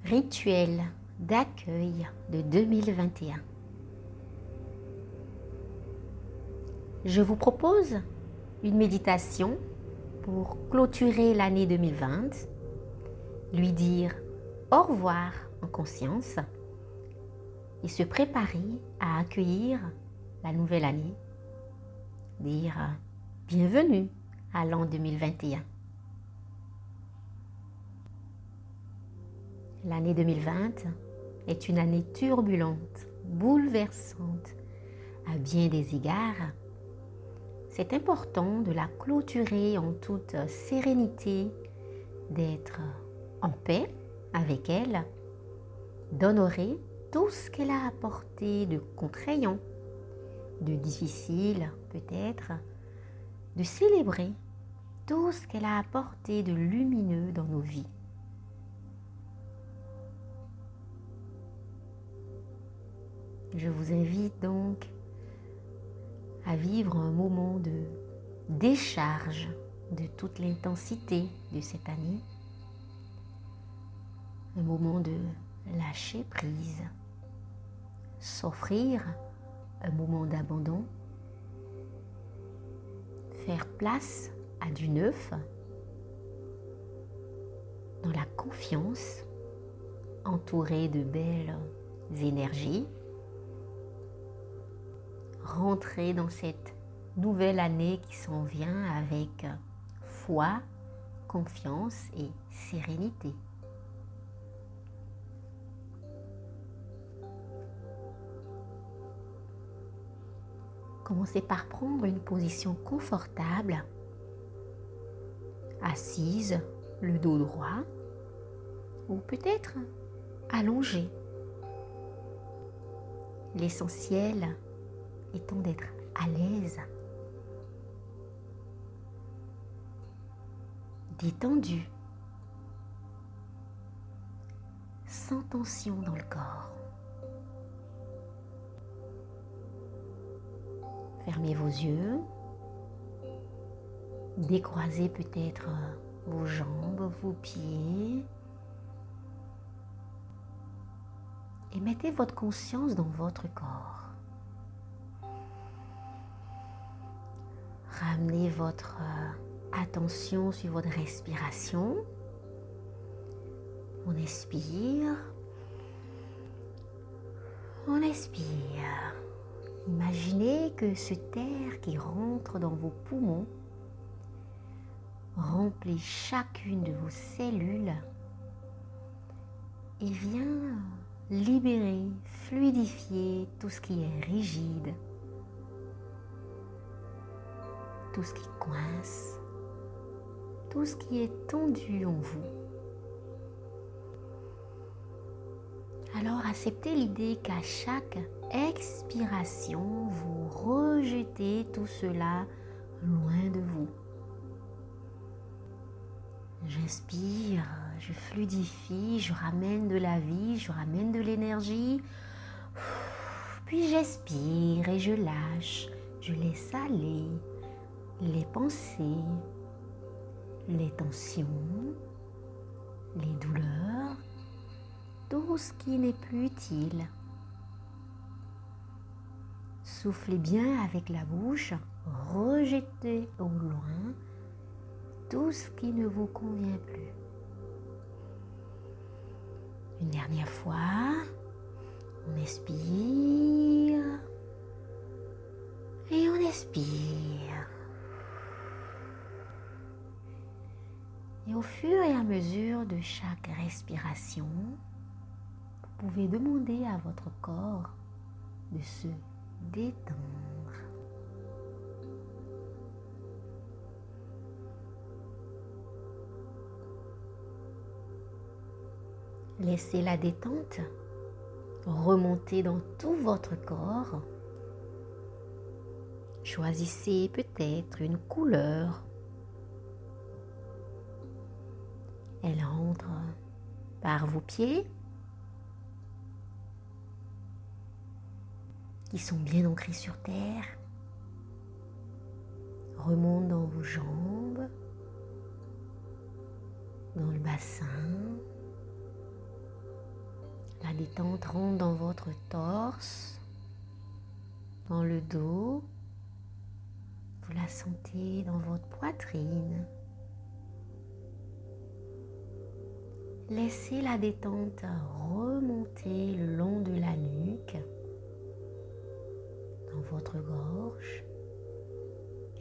Rituel d'accueil de 2021. Je vous propose une méditation pour clôturer l'année 2020, lui dire au revoir en conscience et se préparer à accueillir la nouvelle année, dire bienvenue à l'an 2021. L'année 2020 est une année turbulente, bouleversante à bien des égards. C'est important de la clôturer en toute sérénité, d'être en paix avec elle, d'honorer tout ce qu'elle a apporté de contraignant, de difficile peut-être, de célébrer tout ce qu'elle a apporté de lumineux dans nos vies. Je vous invite donc à vivre un moment de décharge de toute l'intensité de cette année, un moment de lâcher prise, s'offrir un moment d'abandon, faire place à du neuf, dans la confiance, entouré de belles énergies, rentrer dans cette nouvelle année qui s'en vient avec foi, confiance et sérénité. Commencez par prendre une position confortable, assise, le dos droit, ou peut-être allongé. L'essentiel étant d'être à l'aise, détendu, sans tension dans le corps. Fermez vos yeux, décroisez peut-être vos jambes, vos pieds et mettez votre conscience dans votre corps. Ramenez votre attention sur votre respiration. On expire. On expire. Imaginez que ce air qui rentre dans vos poumons remplit chacune de vos cellules et vient libérer, fluidifier tout ce qui est rigide, tout ce qui coince, tout ce qui est tendu en vous. Alors acceptez l'idée qu'à chaque expiration, vous rejetez tout cela loin de vous. J'inspire, je fluidifie, je ramène de la vie, je ramène de l'énergie. Puis j'expire et je lâche, je laisse aller les pensées, les tensions, les douleurs, tout ce qui n'est plus utile. Soufflez bien avec la bouche, rejetez au loin tout ce qui ne vous convient plus. Une dernière fois, on inspire et on expire. Et au fur et à mesure de chaque respiration, vous pouvez demander à votre corps de se détendre. Laissez la détente remonter dans tout votre corps. Choisissez peut-être une couleur. Elle rentre par vos pieds, qui sont bien ancrés sur terre, remonte dans vos jambes, dans le bassin, La détente rentre dans votre torse, dans le dos. Vous la sentez dans votre poitrine. Laissez la détente remonter le long de la nuque, dans votre gorge,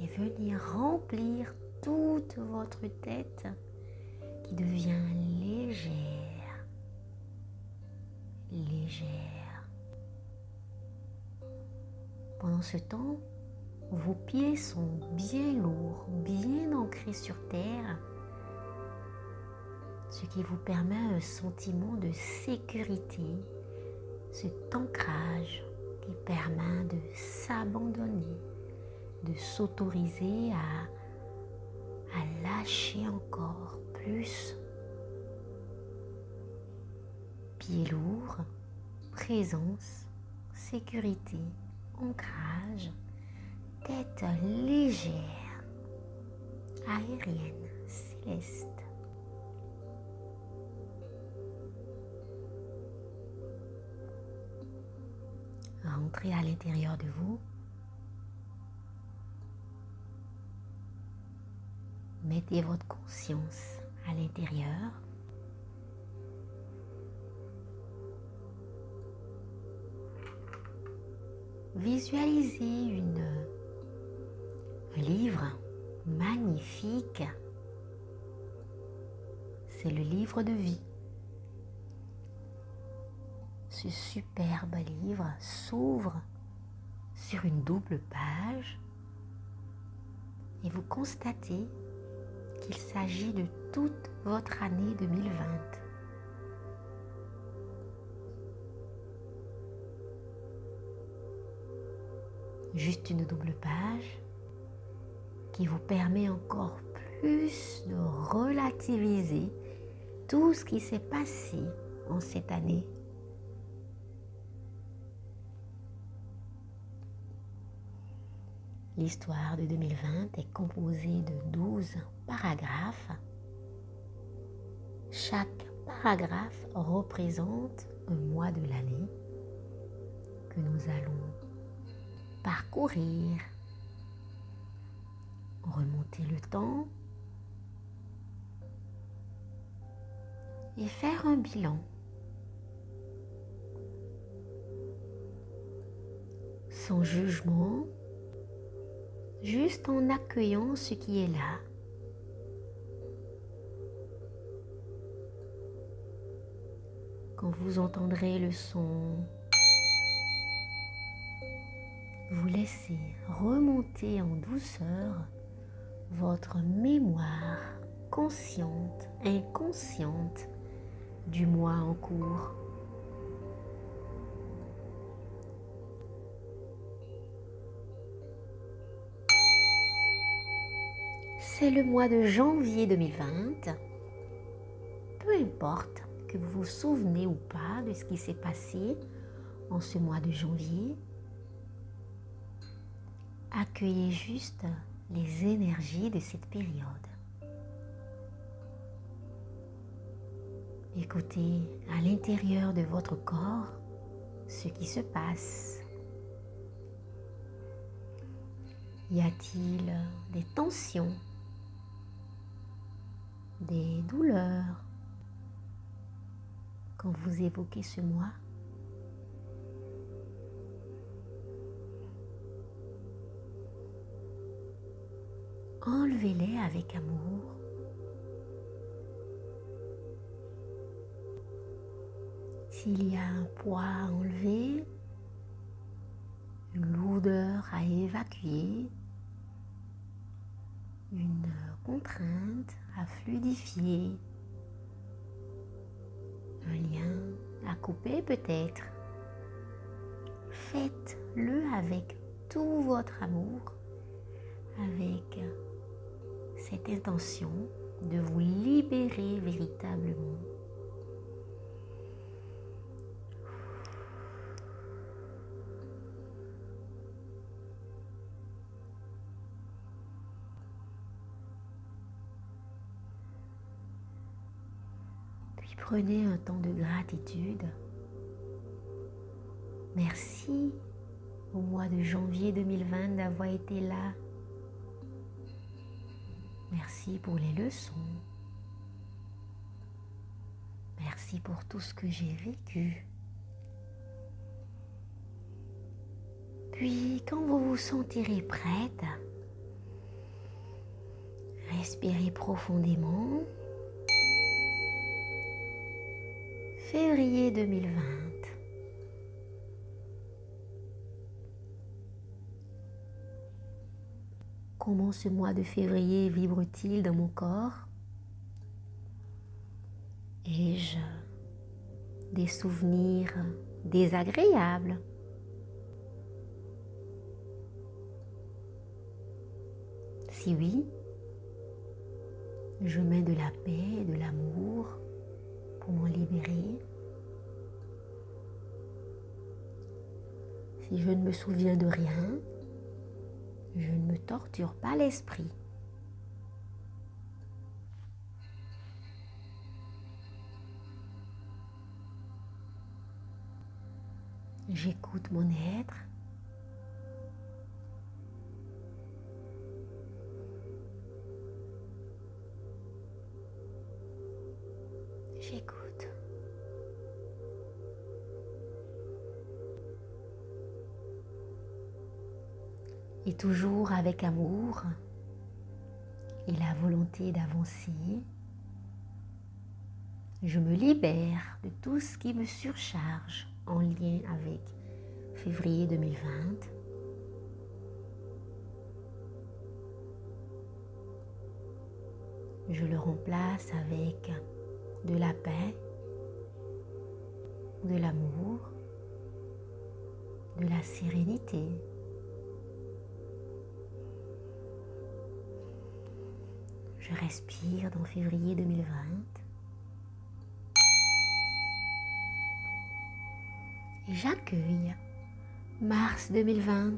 et venir remplir toute votre tête qui devient légère, légère. Pendant ce temps, vos pieds sont bien lourds, bien ancrés sur terre, ce qui vous permet un sentiment de sécurité, cet ancrage qui permet de s'abandonner, de s'autoriser à lâcher encore plus. Pieds lourds, présence, sécurité, ancrage, tête légère, aérienne, céleste. Rentrez à l'intérieur de vous. Mettez votre conscience à l'intérieur. Visualisez un livre magnifique. C'est le livre de vie. Ce superbe livre s'ouvre sur une double page et vous constatez qu'il s'agit de toute votre année 2020. Juste une double page qui vous permet encore plus de relativiser tout ce qui s'est passé en cette année. L'histoire de 2020 est composée de 12 paragraphes. Chaque paragraphe représente un mois de l'année que nous allons parcourir, remonter le temps et faire un bilan. Sans jugement, juste en accueillant ce qui est là. Quand vous entendrez le son, vous laissez remonter en douceur votre mémoire consciente, inconsciente du mois en cours. C'est le mois de janvier 2020. Peu importe que vous vous souvenez ou pas de ce qui s'est passé en ce mois de janvier, accueillez juste les énergies de cette période. Écoutez à l'intérieur de votre corps ce qui se passe. Y a-t-il des tensions, des douleurs quand vous évoquez ce mois? Enlevez-les avec amour. S'il y a un poids à enlever, une lourdeur à évacuer, une contrainte à fluidifier, un lien à couper peut-être, faites-le avec tout votre amour, avec cette intention de vous libérer véritablement. Puis prenez un temps de gratitude Merci au mois de janvier 2020 d'avoir été là. Merci pour les leçons. Merci pour tout ce que j'ai vécu. Puis, quand vous vous sentirez prête, respirez profondément. Février 2020. Comment ce mois de février vibre-t-il dans mon corps? Ai-je des souvenirs désagréables? Si oui, je mets de la paix et de l'amour pour m'en libérer. Si je ne me souviens de rien, je ne me torture pas l'esprit. J'écoute mon être. J'écoute. Et toujours avec amour et la volonté d'avancer, je me libère de tout ce qui me surcharge en lien avec février 2020. Je le remplace avec de la paix, de l'amour, de la sérénité. Je respire dans février 2020. Et j'accueille mars 2020.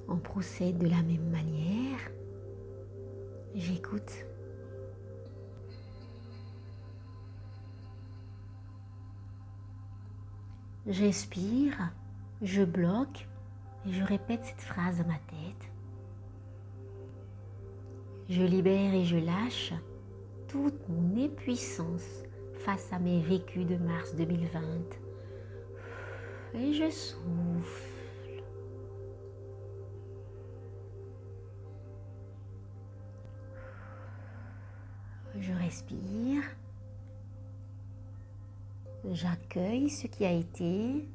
On procède de la même manière. J'écoute. J'expire, je bloque et je répète cette phrase dans ma tête. Je libère et je lâche toute mon impuissance face à mes vécus de mars 2020. Et je souffle. Je respire. J'accueille ce qui a été.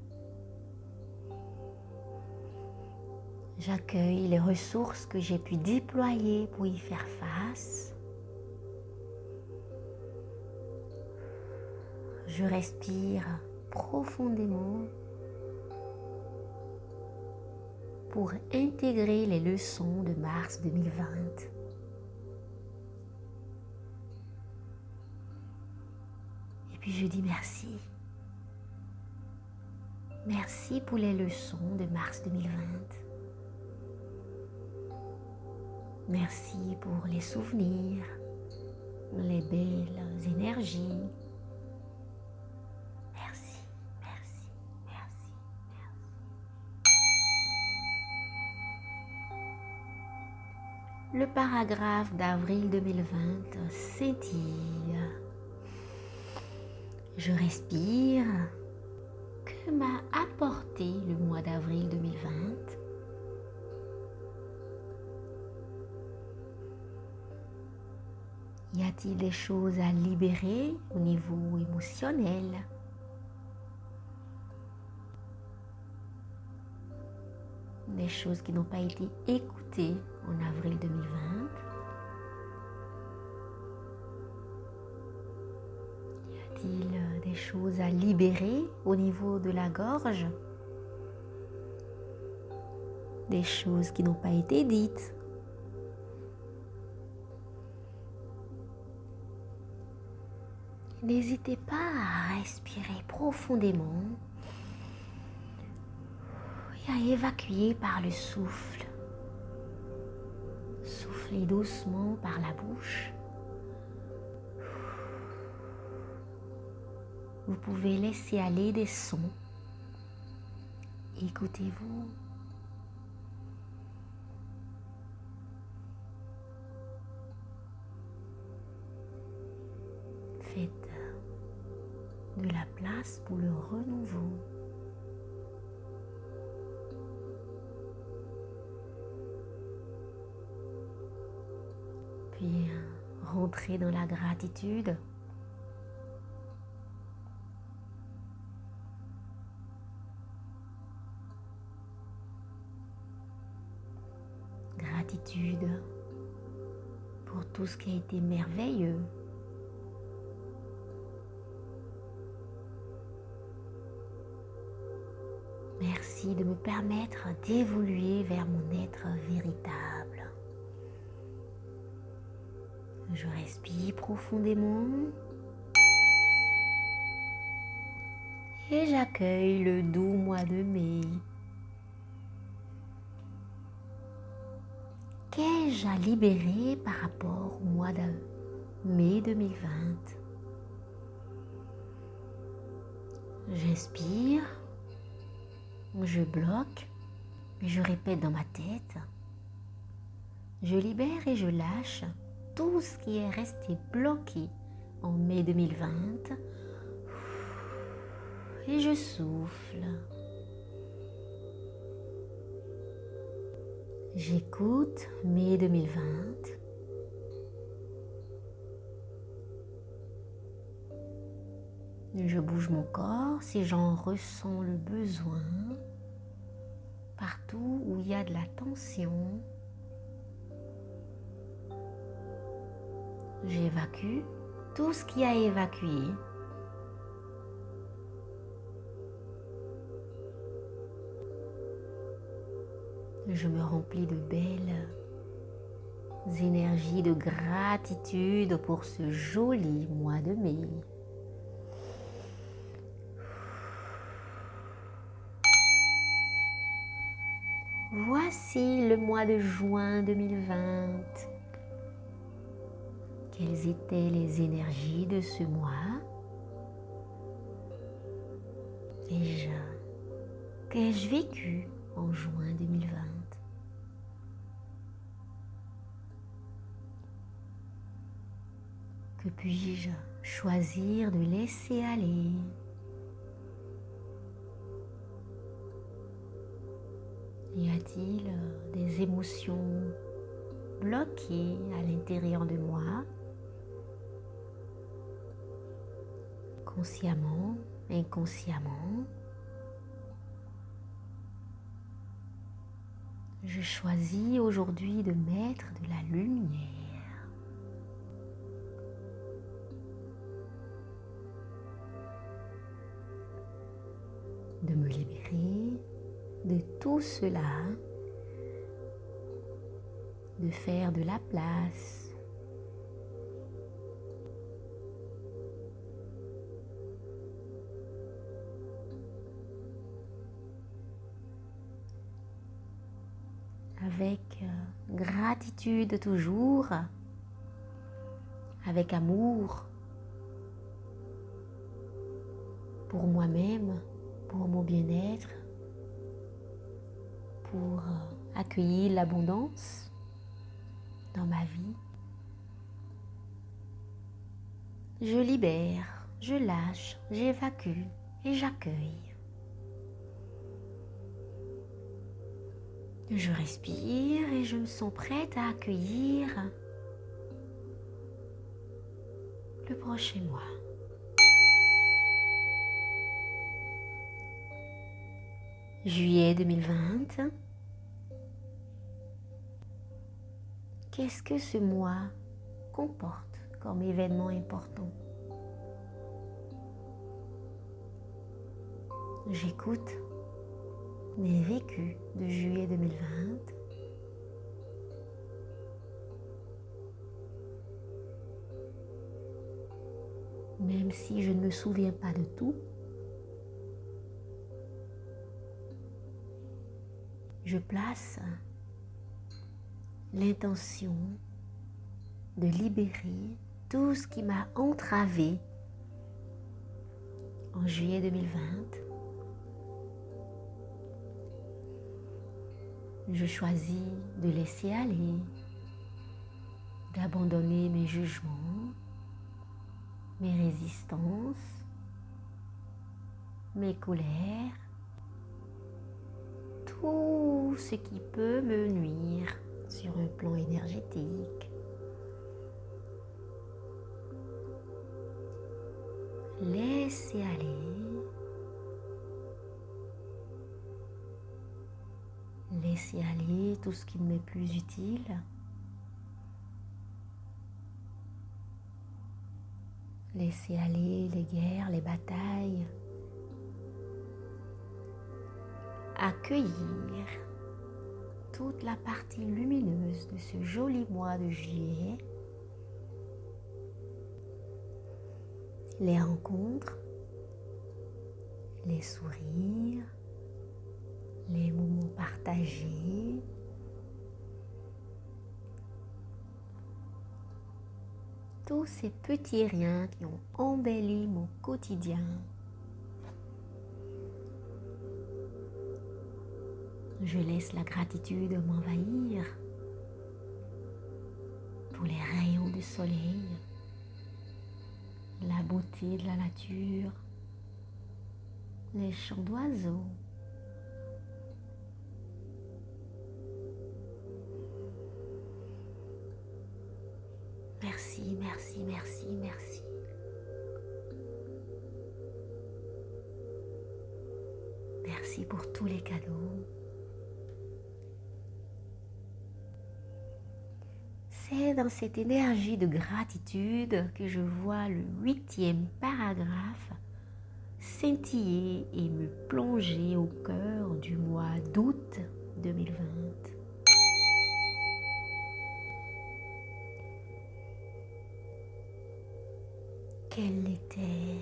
J'accueille les ressources que j'ai pu déployer pour y faire face. Je respire profondément pour intégrer les leçons de mars 2020. Et puis je dis merci. Merci pour les leçons de mars 2020. Merci pour les souvenirs, les belles énergies. Merci, merci, merci, merci. Le paragraphe d'avril 2020 scintille. Je respire. Que m'a apporté le mois d'avril 2020? Y a-t-il des choses à libérer au niveau émotionnel? Des choses qui n'ont pas été écoutées en avril 2020? Y a-t-il des choses à libérer au niveau de la gorge? Des choses qui n'ont pas été dites? N'hésitez pas à respirer profondément et à évacuer par le souffle. Soufflez doucement par la bouche. Vous pouvez laisser aller des sons. Écoutez-vous. Faites de la place pour le renouveau. Puis rentrez dans la gratitude. Gratitude pour tout ce qui a été merveilleux. Merci de me permettre d'évoluer vers mon être véritable. Je respire profondément et j'accueille le doux mois de mai. Qu'ai-je à libérer par rapport au mois de mai 2020? J'inspire, je bloque et je répète dans ma tête. Je libère et je lâche tout ce qui est resté bloqué en mai 2020 et je souffle. J'écoute mai 2020. Je bouge mon corps si j'en ressens le besoin. Partout où il y a de la tension, j'évacue tout ce qui a évacué. Je me remplis de belles énergies de gratitude pour ce joli mois de mai. Voici le mois de juin 2020. Quelles étaient les énergies de ce mois? Qu'ai-je vécu en juin 2020? Que puis-je choisir de laisser aller? Y a-t-il des émotions bloquées à l'intérieur de moi? Consciemment, inconsciemment, je choisis aujourd'hui de mettre de la lumière. De me libérer de tout cela, de faire de la place. Avec gratitude toujours, avec amour pour moi-même, pour mon bien-être, pour accueillir l'abondance dans ma vie. Je libère, je lâche, j'évacue et j'accueille. Je respire et je me sens prête à accueillir le prochain mois. Juillet 2020. Qu'est-ce que ce mois comporte comme événement important? J'écoute mes vécus de juillet 2020. Même si je ne me souviens pas de tout, je place l'intention de libérer tout ce qui m'a entravé en juillet 2020, je choisis de laisser aller, d'abandonner mes jugements, mes résistances, mes colères, tout ce qui peut me nuire sur un plan énergétique. Laissez aller. Laissez aller tout ce qui ne m'est plus utile. Laissez aller les guerres, les batailles. Accueillir toute la partie lumineuse de ce joli mois de juillet. Les rencontres, les sourires, les moments partagés, tous ces petits riens qui ont embelli mon quotidien. Je laisse la gratitude m'envahir pour les rayons du soleil, la beauté de la nature, les chants d'oiseaux. Merci, merci, merci, merci. Merci pour tous les cadeaux. C'est dans cette énergie de gratitude que je vois le 8e paragraphe scintiller et me plonger au cœur du mois d'août 2020. Quel était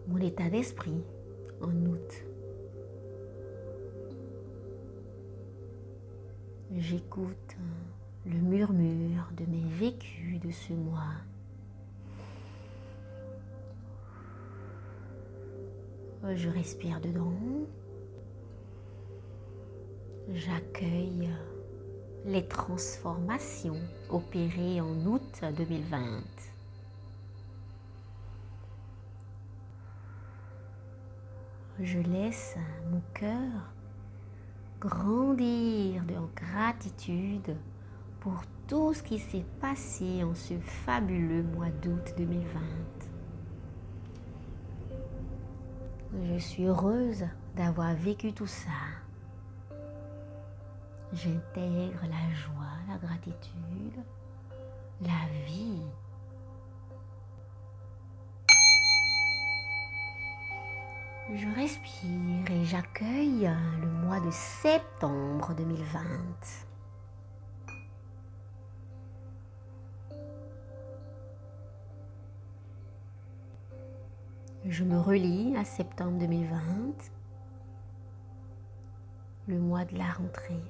mon état d'esprit en août? J'écoute le murmure de mes vécus de ce mois. Je respire dedans. J'accueille les transformations opérées en août 2020. Je laisse mon cœur grandir en gratitude pour tout ce qui s'est passé en ce fabuleux mois d'août 2020. Je suis heureuse d'avoir vécu tout ça. J'intègre la joie, la gratitude, la vie. Je respire et j'accueille le mois de septembre 2020. Je me relie à septembre 2020, le mois de la rentrée.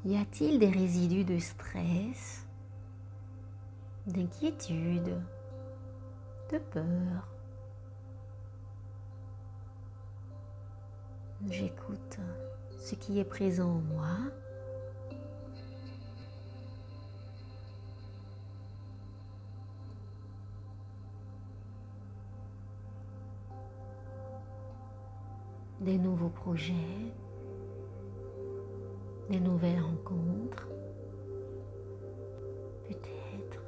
Y a-t-il des résidus de stress, d'inquiétude, de peur? J'écoute ce qui est présent en moi. Des nouveaux projets, des nouvelles rencontres, peut-être.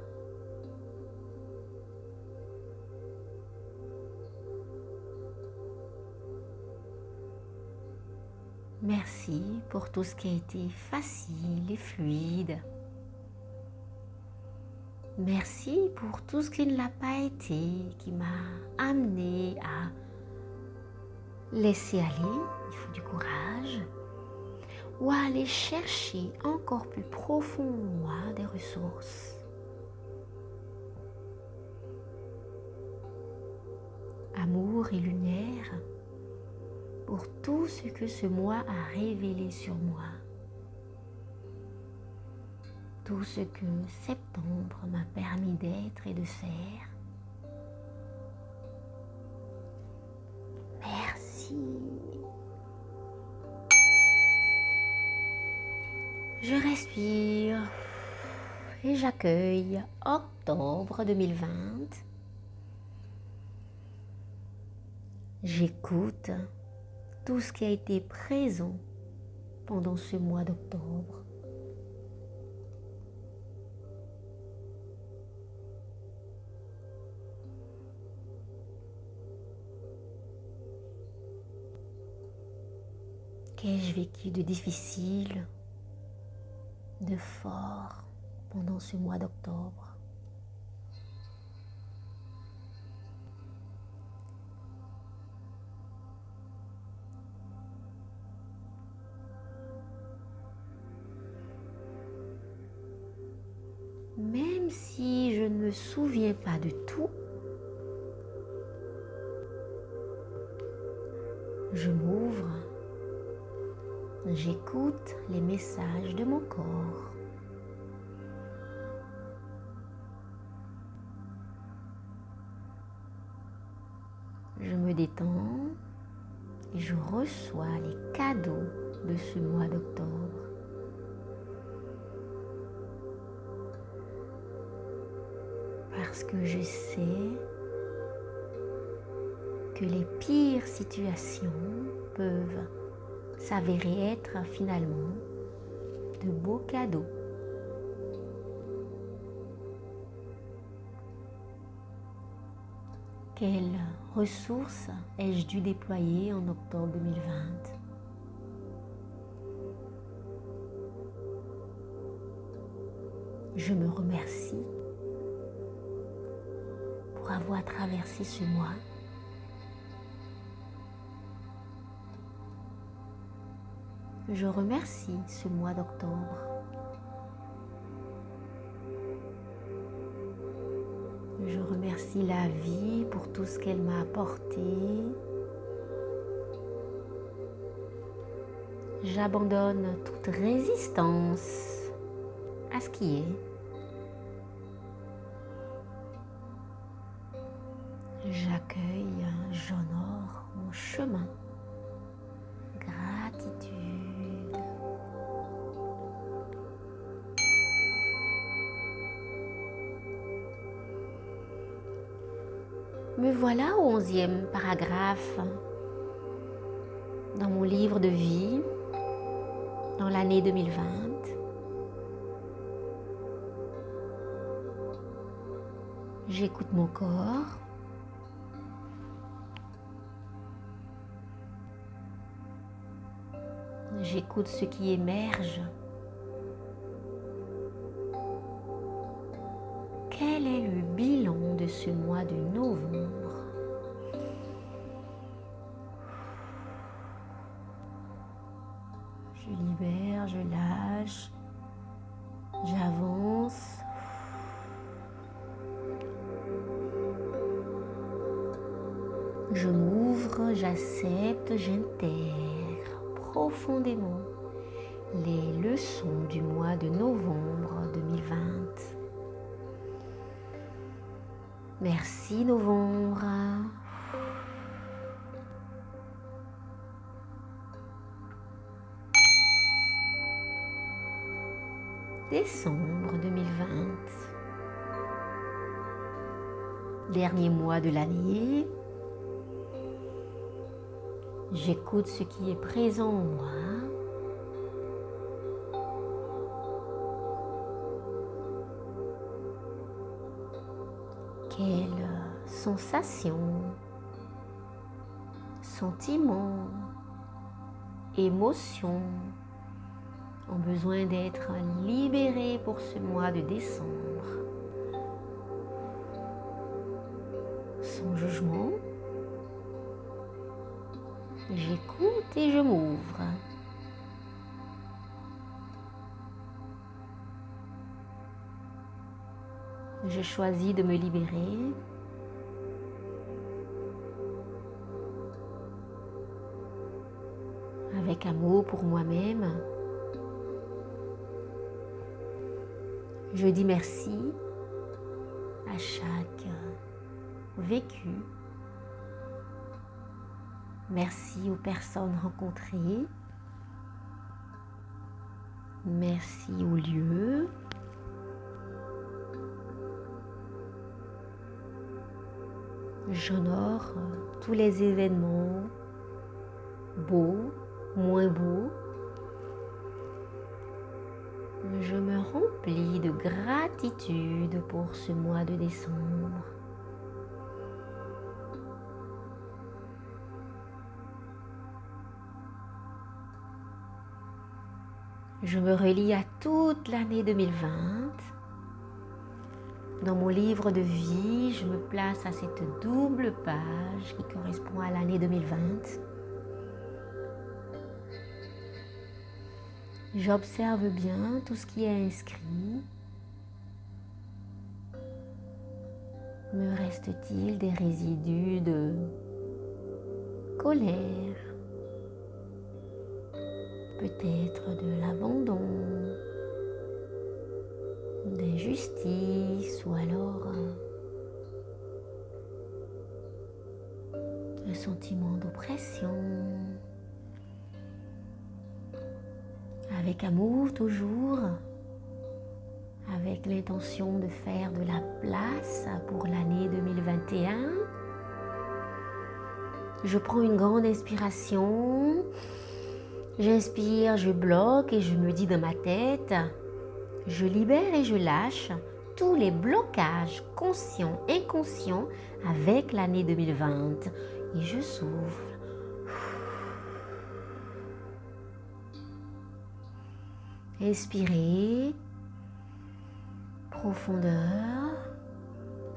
Merci pour tout ce qui a été facile et fluide. Merci pour tout ce qui ne l'a pas été, qui m'a amené à laisser aller, il faut du courage, ou à aller chercher encore plus profond en moi des ressources. Amour et lumière pour tout ce que ce mois a révélé sur moi. tout ce que septembre m'a permis d'être et de faire. Merci. Je respire et j'accueille octobre 2020. J'écoute tout ce qui a été présent pendant ce mois d'octobre. Qu'ai-je vécu de difficile, de fort pendant ce mois d'octobre? Même si je ne me souviens pas de tout, je m'ouvre, j'écoute les messages de mon corps. Je me détends et je reçois les cadeaux de ce mois d'octobre. Parce que je sais que les pires situations peuvent s'avérer être finalement de beaux cadeaux. Quelles ressources ai-je dû déployer en octobre 2020? Je me remercie pour avoir traversé ce mois. Je remercie ce mois d'octobre. Je remercie la vie pour tout ce qu'elle m'a apporté. J'abandonne toute résistance à ce qui est. J'accueille, j'honore mon chemin. Gratitude. Me voilà au 11e paragraphe dans mon livre de vie, dans l'année 2020. J'écoute mon corps. J'écoute ce qui émerge. Quel est le bilan de ce mois de novembre? Je libère, je lâche, j'avance. Je m'ouvre, j'accepte, j'intègre profondément les leçons du mois de novembre 2020. Merci novembre. Décembre 2020. Dernier mois de l'année. J'écoute ce qui est présent en moi. Quelles sensations, sentiments, émotions ont besoin d'être libérés pour ce mois de décembre. Sans jugement, j'écoute et je m'ouvre. Je choisis de me libérer. Avec amour pour moi-même. Je dis merci à chaque vécu. Merci aux personnes rencontrées. Merci aux lieux. J'honore tous les événements beaux, moins beaux. Je me remplis de gratitude pour ce mois de décembre. Je me relie à toute l'année 2020. Dans mon livre de vie, je me place à cette double page qui correspond à l'année 2020. J'observe bien tout ce qui est inscrit. Me reste-t-il des résidus de colère, peut-être de l'abandon, d'injustice ou alors un sentiment d'oppression. Avec amour toujours, avec l'intention de faire de la place pour l'année 2021. Je prends une grande inspiration, j'inspire, je bloque et je me dis dans ma tête, je libère et je lâche tous les blocages conscients, inconscients avec l'année 2020 et je souffle. Inspirez, profondeur,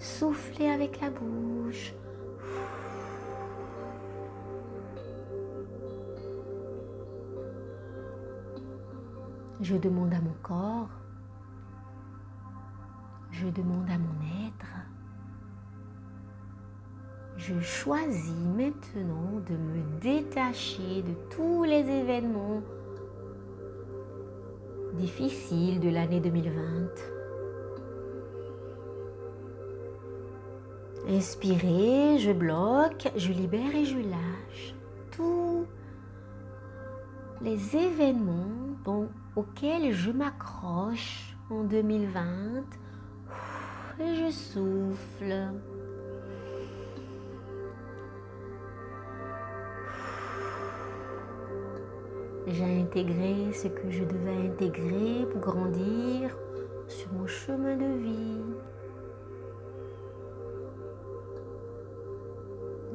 soufflez avec la bouche. Je demande à mon corps, je demande à mon être, je choisis maintenant de me détacher de tous les événements difficiles de l'année 2020. Inspirez, je bloque, je libère et je lâche tous les événements auxquels je m'accroche en 2020 et je souffle. J'ai intégré ce que je devais intégrer pour grandir sur mon chemin de vie.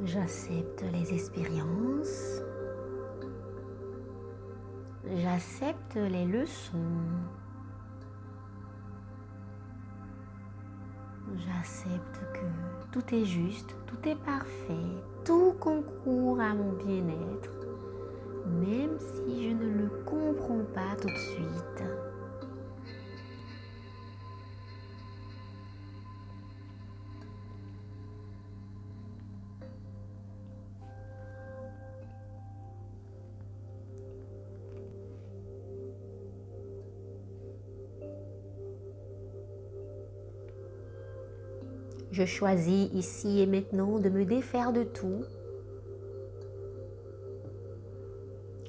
J'accepte les expériences. J'accepte les leçons. J'accepte que tout est juste, tout est parfait, tout concourt à mon bien-être, même si je ne le comprends pas tout de suite. Je choisis ici et maintenant de me défaire de tout.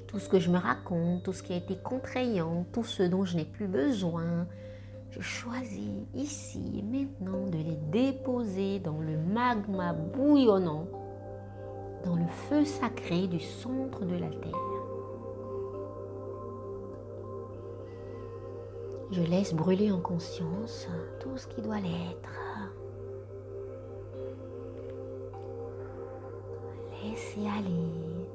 Tout ce que je me raconte, tout ce qui a été contraignant, tout ce dont je n'ai plus besoin. Je choisis ici et maintenant de les déposer dans le magma bouillonnant, dans le feu sacré du centre de la Terre. Je laisse brûler en conscience tout ce qui doit l'être. Laissez aller.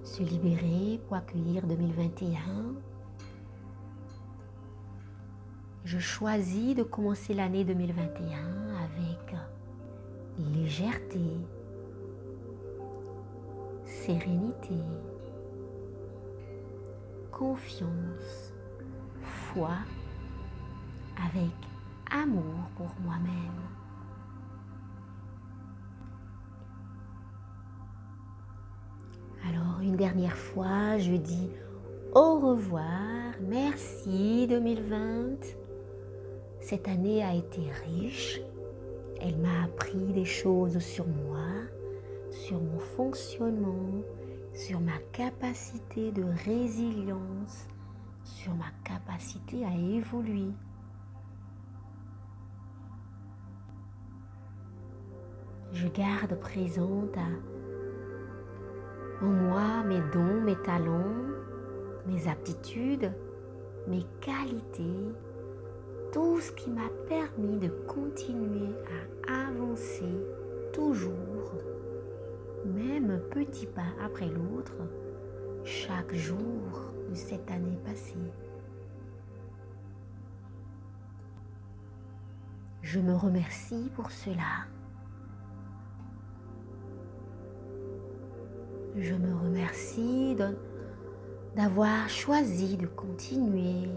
Se libérer pour accueillir 2021. Je choisis de commencer l'année 2021 avec légèreté, sérénité, confiance, foi, avec amour pour moi-même. Alors, une dernière fois, je dis au revoir. Merci 2020. Cette année a été riche. Elle m'a appris des choses sur moi, sur mon fonctionnement, sur ma capacité de résilience, sur ma capacité à évoluer. Je garde présente en moi mes dons, mes talents, mes aptitudes, mes qualités, tout ce qui m'a permis de continuer à avancer toujours, même petit pas après l'autre, chaque jour de cette année passée. Je me remercie pour cela. Je me remercie d'avoir choisi de continuer.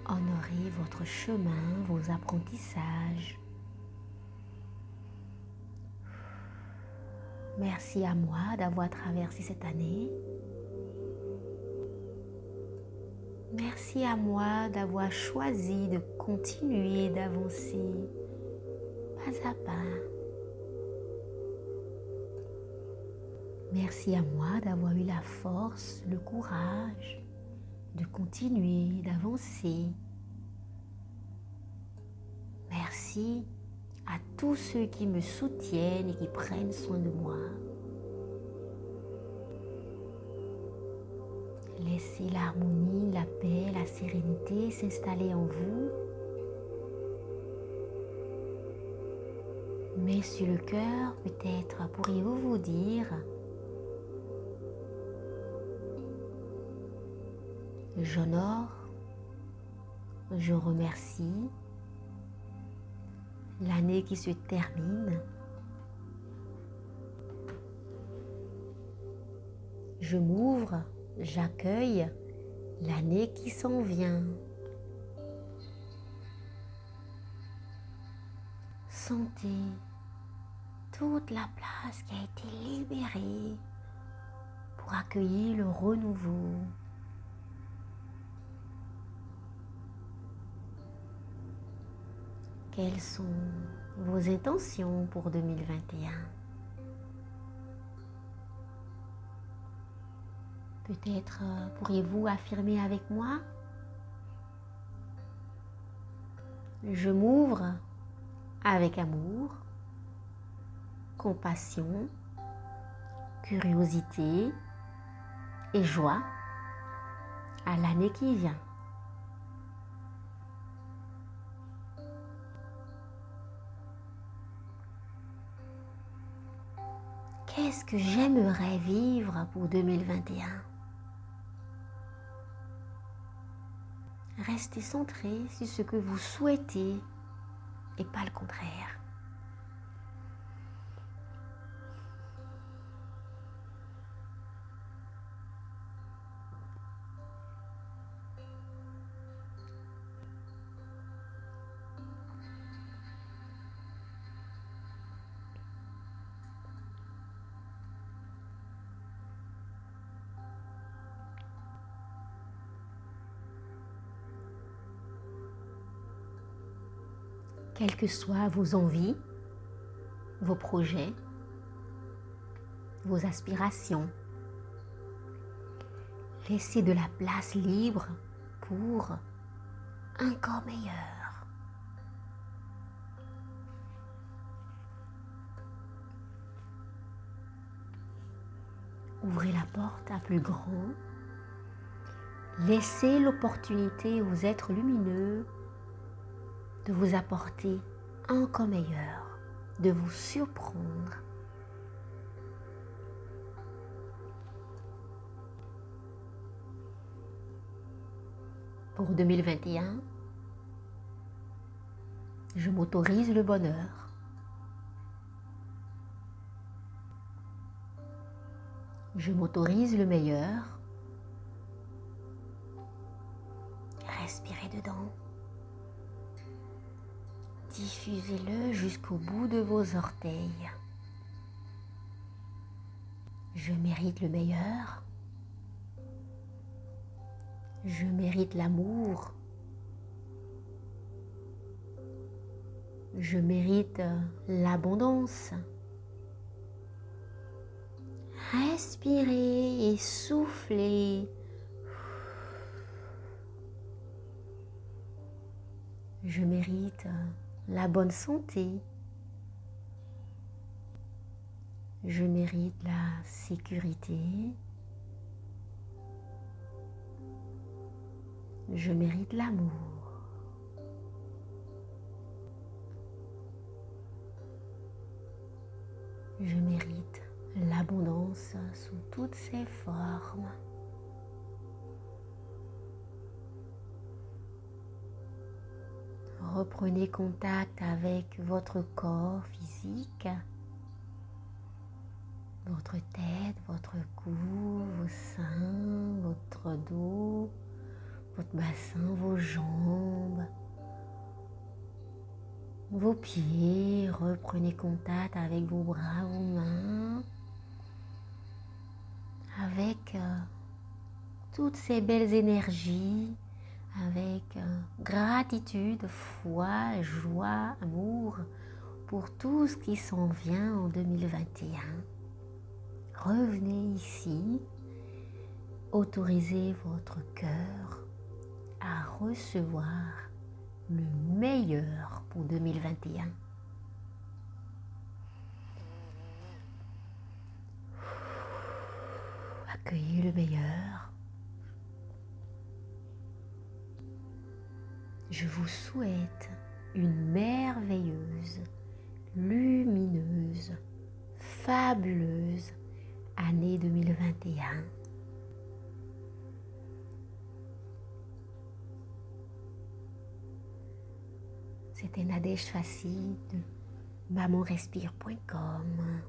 Honorez votre chemin, vos apprentissages. Merci à moi d'avoir traversé cette année. Merci à moi d'avoir choisi de continuer d'avancer pas à pas. Merci à moi d'avoir eu la force, le courage de continuer, d'avancer. Merci à tous ceux qui me soutiennent et qui prennent soin de moi. Laissez l'harmonie, la paix, la sérénité s'installer en vous. Mais sur le cœur, peut-être pourriez-vous vous dire: j'honore, je remercie l'année qui se termine. Je m'ouvre, j'accueille l'année qui s'en vient. Sentez toute la place qui a été libérée pour accueillir le renouveau. Quelles sont vos intentions pour 2021? Peut-être pourriez-vous affirmer avec moi: je m'ouvre avec amour, compassion, curiosité et joie à l'année qui vient. Qu'est-ce que j'aimerais vivre pour 2021? Restez centré sur ce que vous souhaitez et pas le contraire. Quelles que soient vos envies, vos projets, vos aspirations, laissez de la place libre pour un corps meilleur. Ouvrez la porte à plus grand. Laissez l'opportunité aux êtres lumineux de vous apporter encore meilleur, de vous surprendre. Pour 2021, je m'autorise le bonheur. Je m'autorise le meilleur. Respirez dedans. Diffusez-le jusqu'au bout de vos orteils. Je mérite le meilleur. Je mérite l'amour. Je mérite l'abondance. Respirez et soufflez. Je mérite la bonne santé. Je mérite la sécurité. Je mérite l'amour. Je mérite l'abondance sous toutes ses formes. Reprenez contact avec votre corps physique, votre tête, votre cou, vos seins, votre dos, votre bassin, vos jambes, vos pieds. Reprenez contact avec vos bras, vos mains, avec toutes ces belles énergies, avec gratitude, foi, joie, amour pour tout ce qui s'en vient en 2021. Revenez ici, autorisez votre cœur à recevoir le meilleur pour 2021. Accueillez le meilleur. Je vous souhaite une merveilleuse, lumineuse, fabuleuse année 2021. C'était Nadège Fassi de mamanrespire.com.